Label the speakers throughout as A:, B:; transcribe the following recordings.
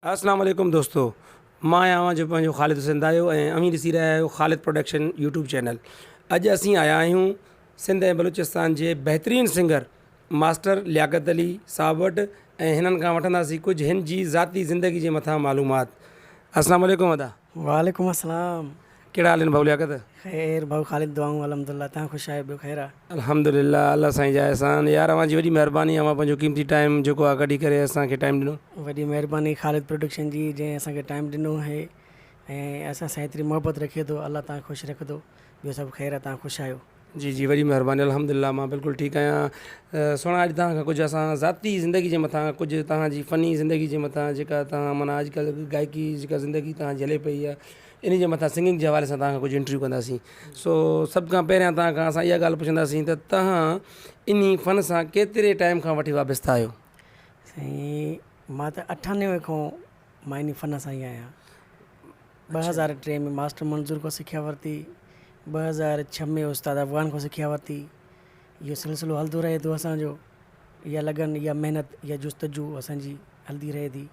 A: अस्सलाम वालेकुम दोस्तों, मां आहियां जो पंहिंजो ख़ालिद हुसैन दायो ऐं अमीं ॾिसी रहिया आहियो ख़ालिद प्रोडक्शन यूट्यूब चैनल। अॼु असीं आया आहियूं सिंध ऐं बलूचिस्तान जे बहितरीनु सिंगर मास्टर लियाकत अली साहब वटि ऐं हिननि खां वठंदासीं कुझु हिन जी ज़ाती ज़िंदगी जे मथां मालूमात। अस्सलाम वालेकुम अदा,
B: वालेकुम अस्सलाम।
A: कहिड़ा हाल आहिनि भाऊ लियाकत?
B: ख़ैर भाऊ ख़ालिद दुआऊं अल्हम्दुलिल्लाह, तव्हां ख़ुशि आहियो? ॿियो ख़ैर आहे?
A: अल्हम्दुलिल्लाह, अल्लाह साईं जा अहसान। यार अव्हांजी वॾी महिरबानी, अव्हां पंहिंजो क़ीमती टाइम जेको आहे कढी करे असांखे टाइम ॾिनो।
B: वॾी महिरबानी ख़ालिद प्रोडक्शन जी, जंहिं असांखे टाइम ॾिनो आहे ऐं असां सां एतिरी मोहबत रखे थो। अल्लाह तव्हां ख़ुशि रखंदो। ॿियो सभु ख़ैर आहे? तव्हां ख़ुशि आहियो?
A: जी जी, वॾी महिरबानी, अल्हम्दुलिल्लाह मां बिल्कुलु ठीकु आहियां। सुहिणा, अॼु तव्हां खां कुझु असां ज़ाती ज़िंदगी जे मथां, कुझु तव्हांजी फ़नी ज़िंदगी जे मथां, जेका तव्हां माना अॼुकल्ह गायकी जेका ज़िंदगी तव्हांजी हले पई आहे, इन जे मथां सिंगिंग जे हवाले सां तव्हां खां कुझु इंटरव्यू कंदासीं। सो सभ खां पहिरियां तव्हां खां असां इहा ॻाल्हि पुछंदासीं त तव्हां इन फ़न सां केतिरे टाइम खां वठी वाबस्ता आहियो?
B: साईं, मां त 98 खां मां इन फ़न सां ई आहियां। 2003 में मास्टर मंज़ूर खां सिखिया वरिती, 2006 में उस्ताद अफ़गान खां सिखिया वरिती। इहो सिलसिलो हलंदो रहे थो असांजो। इहा लगन, इहा महिनत, इहा जुस्तजू असांजी हलंदी रहे थी।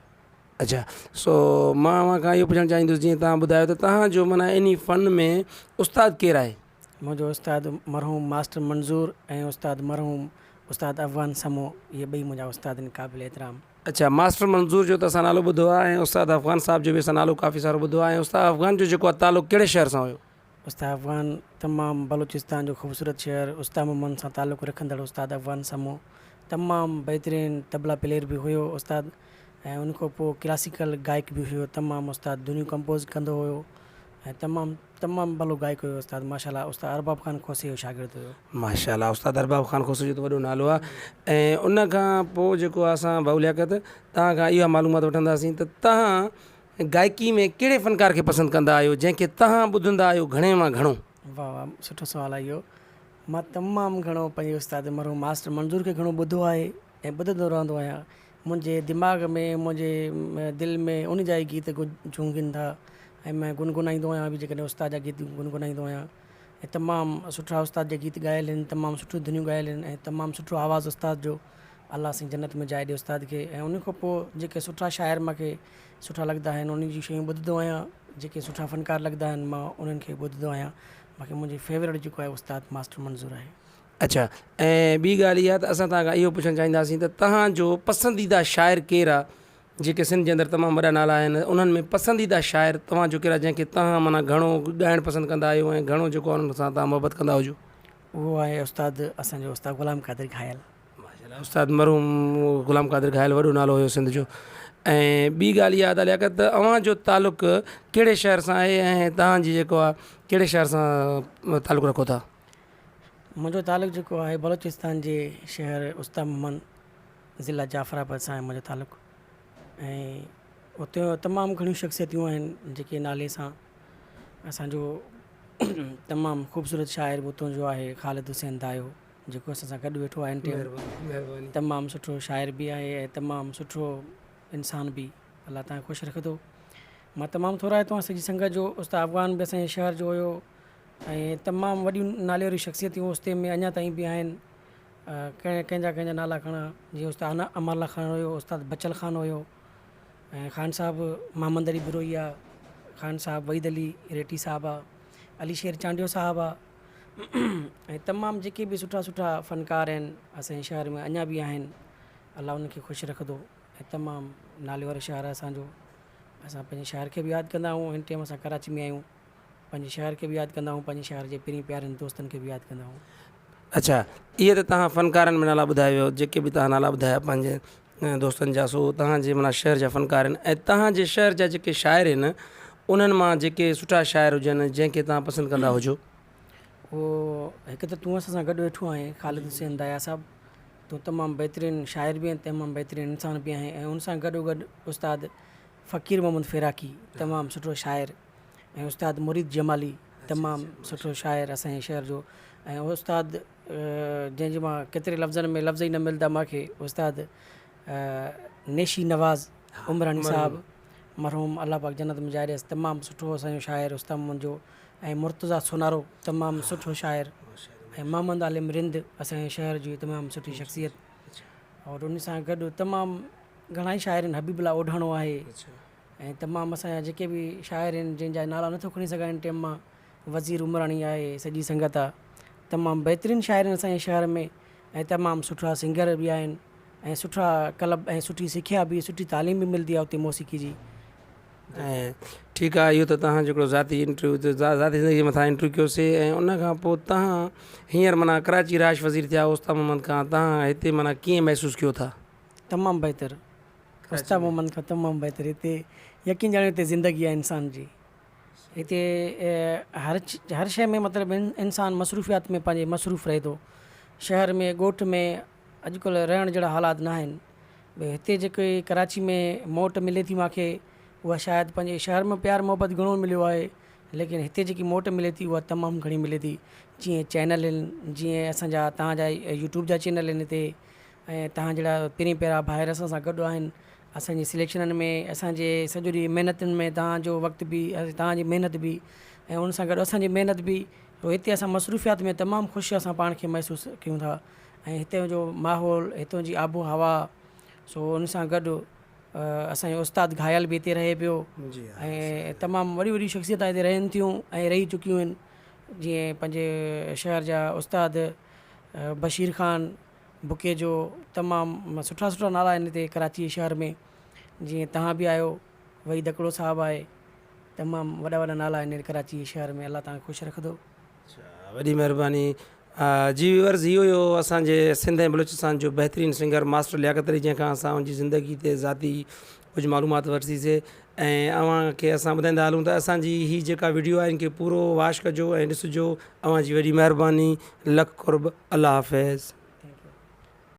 A: अच्छा, सो मां अव्हां खां इहो पुछणु चाहींदुसि, जीअं तव्हां ॿुधायो त तव्हांजो माना इन फ़न में उस्ताद केरु आहे?
B: मुंहिंजो उस्ताद मरहूम मास्टर मंज़ूर ऐं उस्ताद मरहूम उस्ताद अफ़गान समो, इहे ॿई मुंहिंजा उस्ताद आहिनि क़ाबिल एतिराम।
A: अच्छा, मास्टर मंज़ूर जो त असां नालो ॿुधो आहे ऐं उस्ताद अफ़गान साहब जो बि असां नालो काफ़ी सारो ॿुधो आहे। ऐं उस्ताद अफ़गान जो जेको आहे तालुक़ु कहिड़े शहर सां हुयो?
B: उस्ताद अफ़गान तमामु बलूचिस्तान जो ख़ूबसूरत शहर उस्ताद मोहम्मद सां तालुक़ु रखंदड़ उस्ताद अफ़गान समो तमामु बहितरीनु तबला प्लेयर बि हुयो उस्ताद, ऐं उन खां पोइ क्लासिकल गायक बि हुयो। तमामु उस्ताद दुनियूं कंपोज़ कंदो हुयो ऐं तमामु तमामु भलो गायक हुयो उस्ताद। माशाल्लाह, उस्ताद अरबाब ख़ान खोसे जो शागिर्दु हुयो।
A: माशाल्लाह, उस्ताद अरबाब ख़ान खोसे जो त वॾो नालो आहे। ऐं उन खां पोइ जेको आहे असां भाऊ लियाकत तव्हां खां इहा मालूमात वठंदासीं त तव्हां गायकी में कहिड़े फ़नकार खे पसंदि कंदा आहियो, जंहिंखे तव्हां ॿुधंदा आहियो घणे मां घणो?
B: वाह वाह, सुठो सुवालु आहे इहो। मां तमामु घणो पंहिंजे उस्ताद मरहूम मास्टर मंज़ूर खे घणो ॿुधो आहे ऐं ॿुधंदो रहंदो आहियां। मुंहिंजे दिमाग़ में, मुंहिंजे दिलि में उन जा ई गीत झूंगनि था ऐं मैं गुनगुनाईंदो आहियां बि। जेकॾहिं उस्ताद जा गीत गुनगुनाईंदो आहियां ऐं तमामु सुठा उस्ताद जा गीत ॻायल आहिनि, तमामु सुठियूं धुनियूं ॻायल आहिनि ऐं तमामु सुठो आवाज़ु उस्ताद जो। अल्लाह साईं जन्नत में जाइ ॾिए उस्ताद खे। ऐं उन खां पोइ जेके सुठा शाइर मूंखे सुठा लॻंदा आहिनि, उन्हनि जी शयूं ॿुधंदो आहियां। जेके सुठा फ़नकार लॻंदा आहिनि, मां उन्हनि खे ॿुधंदो आहियां। मूंखे मुंहिंजी फेवरेट जेको आहे उस्ताद मास्टर मंज़ूर आहे।
A: अच्छा, ऐं ॿी ॻाल्हि इहा त असां तव्हां खां इहो पुछणु चाहींदासीं त तव्हांजो पसंदीदा शाइर केरु आहे? जेके सिंध जे अंदरि तमामु वॾा नाला आहिनि, उन्हनि में पसंदीदा शाइर तव्हांजो कहिड़ा, जंहिंखे तव्हां माना घणो ॻाइणु पसंदि कंदा आहियो ऐं घणो जेको आहे उन्हनि सां तव्हां मोहबत कंदा हुजो?
B: उहो आहे उस्ताद असांजो उस्ताद ग़ुलाम क़ादिर घायल।
A: माशाल्लाह, उस्ताद मरहूम ग़ुलाम क़ादिर घायल वॾो नालो हुयो सिंध जो। ऐं ॿी ॻाल्हि इहा आहे लियाकत त अव्हांजो तालुक़ु कहिड़े शहर सां आहे ऐं तव्हांजी जेको आहे कहिड़े शहर सां तालुक़ु रखो था?
B: मुंहिंजो तालुक़ु जेको आहे बलूचिस्तान जे शहर उस्ताद मोहम्मद ज़िला जाफ़राबाद सां आहे मुंहिंजो तालुक़ु। ऐं उते तमामु घणियूं शख़्सियतूं आहिनि जेके नाले सां असांजो तमामु ख़ूबसूरत शाइर उतां जो आहे ख़ालिद हुसैन दायो, जेको असां सां गॾु वेठो आहे।
A: महिरबानी।
B: तमामु सुठो शाइर बि आहे ऐं तमामु सुठो इंसान बि। अल्लाह तव्हां ख़ुशि रखंदो। मां तमामु थोरा हितां सॼी संगत जो उस्ताद अफ़गान बि असांजे शहर जो हुयो ऐं तमामु वॾियूं नाले वारियूं शख़्सियतूं उस्ते में अञा ताईं बि आहिनि। कंहिंजा नाला खणा, जीअं उस्ताद अमरल्ला ख़ान हुयो, उस्ताद बचल ख़ान हुयो ऐं ख़ान साहिबु मोहम्मद अली बिरोई आहे, ख़ान साहिबु वहीद अली रेटी साहिबु आहे, अली शेर चांडियो साहिबु आहे ऐं तमामु जेके बि सुठा सुठा फ़नकार आहिनि असांजे शहर में अञा बि आहिनि। अल्लाह उनखे ख़ुशि रखंदो। ऐं तमामु नाले वारो शहर आहे असांजो। असां पंहिंजे शहर खे बि यादि कंदा आहियूं। हिन टाइम असां कराची में आहियूं। पंहिंजे शहर खे बि यादि कंदा आहियूं, पंहिंजे शहर जे पहिरीं प्यारनि दोस्तनि खे बि यादि कंदा आहियूं।
A: अच्छा, इहे त तव्हां फ़नकारनि में नाला ॿुधायो, जेके बि तव्हां नाला ॿुधाया पंहिंजे दोस्तनि जा, सो तव्हांजे माना शहर जा फ़नकार आहिनि। ऐं तव्हांजे शहर जा जेके शाइर आहिनि, उन्हनि मां जेके सुठा शाइर हुजनि जंहिंखे तव्हां पसंदि कंदा हुजो?
B: उहो हिकु त तूं असां सां गॾु वेठो आहीं ख़ालिद हुसैन दाया साहिबु। तूं तमामु बहितरीनु शाइर बि आहीं, तमामु बहितरीनु इंसान बि आहीं। ऐं उन सां गॾोगॾु उस्ताद फ़क़ीर मोहम्मद फ़िराकी, तमामु सुठो शाइर। ऐं उस्ताद मुरीद जमाली, तमामु सुठो शाइर असांजे शहर जो। ऐं उस्ताद जंहिंजे मां केतिरे लफ़्ज़नि में लफ़्ज़ ई न मिलंदा मूंखे, उस्ताद नेशी नवाज़ उमरानी साहिबु, मरहूम अल्लाह पाक जन्नत में जाइ ॾियसि, तमामु सुठो असांजो शाइर उस्ताद मुंहिंजो। ऐं मुर्तज़ा सोनारो, तमामु सुठो शाइर। ऐं मोहम्मद आलिम रिंद, असांजे शहर जी तमामु सुठी शख़्सियत। और उन सां गॾु तमामु घणा ई शाइर आहिनि, हबीबुल्ला ओढाणो आहे ऐं तमामु असांजा जेके बि शाइर आहिनि जंहिंजा नाला नथो खणी सघां हिन टाइम मां, वज़ीर उमराणी आहे, सॼी संगत आहे, तमामु बहितरीनु शाइर आहिनि असांजे शहर में ऐं तमामु सुठा सिंगर बि आहिनि ऐं सुठा क्लब ऐं सुठी सिखिया बि, सुठी तालीम बि मिलंदी आहे उते मौसीक़ी जी।
A: ऐं ठीकु आहे, इहो त तव्हां हिकिड़ो ज़ाती इंटरव्यू ज़ाती ज़िंदगी मथां इंटरव्यू कयोसीं। ऐं उन खां पोइ तव्हां हींअर माना कराची राज वज़ीर थिया उस्ताद मोहम्मद खां, तव्हां हिते माना कीअं महसूसु कयो था?
B: तमामु बहितरु, उस्ताद मोहम्मद खां तमामु बहितरु। हिते यकीन ॼाणो हिते ज़िंदगी आहे इंसान जी। हिते हर शइ में मतिलबु इंसानु मसरूफ़ियात में पंहिंजे मसरूफ़ रहे थो। शहर में ॻोठ में अॼुकल्ह रहण जहिड़ा हालात न आहिनि। भई हिते जेके कराची में मोट मिले थी मूंखे, उहा शायदि पंहिंजे शहर में प्यार मोहबत घणो मिलियो आहे, लेकिन हिते जेकी मोट मिले थी उहा तमामु घणी मिले थी। जीअं चैनल आहिनि, जीअं असांजा तव्हांजा यूट्यूब जा चैनल आहिनि हिते, ऐं तव्हां जहिड़ा पहिरीं पहिरां भाइर असां सां गॾु आहिनि। असांजी सिलेक्शननि में, असांजे सॼो ॾींहुं महिनतुनि में तव्हांजो वक़्तु बि, तव्हांजी महिनत बि ऐं उन सां गॾु असांजी महिनत बि, हिते असां मसरूफ़ियात में तमामु ख़ुशि असां पाण खे महसूसु कयूं था। ऐं हिते जो माहौल, हितां जी आबो हवा, सो उन सां गॾु असांजो उस्ताद घायल बि हिते रहे पियो ऐं तमामु वॾी वॾी शख़्सियत हिते रहनि थियूं ऐं रही चुकियूं आहिनि। जीअं पंहिंजे शहर जा उस्ताद बशीर ख़ान बुके जो, तमामु सुठा सुठा नाला आहिनि हिते कराची शहर में। जीअं तव्हां बि आहियो, वहीद दकड़ो साहिबु आहे, तमामु वॾा वॾा नाला आहिनि कराची शहर में। अल्लाह तव्हांखे ख़ुशि रखंदो।
A: वॾी महिरबानी। जी व्यूअर्स, इहो हुयो असांजे सिंध ऐं बलूचिस्तान जो बहितरीनु सिंगर मास्टर लियाकत अली, जंहिंखां असां उनजी ज़िंदगी ते ज़ाती कुझु मालूमात वरितीसीं। ऐं अव्हांखे असां ॿुधाईंदा हलूं त असांजी हीअ जेका वीडियो आहे इनखे पूरो वाश कजो ऐं ॾिसिजो। अव्हांजी वॾी महिरबानी, लख कुर्ब, अल्लाह हाफ़िज़।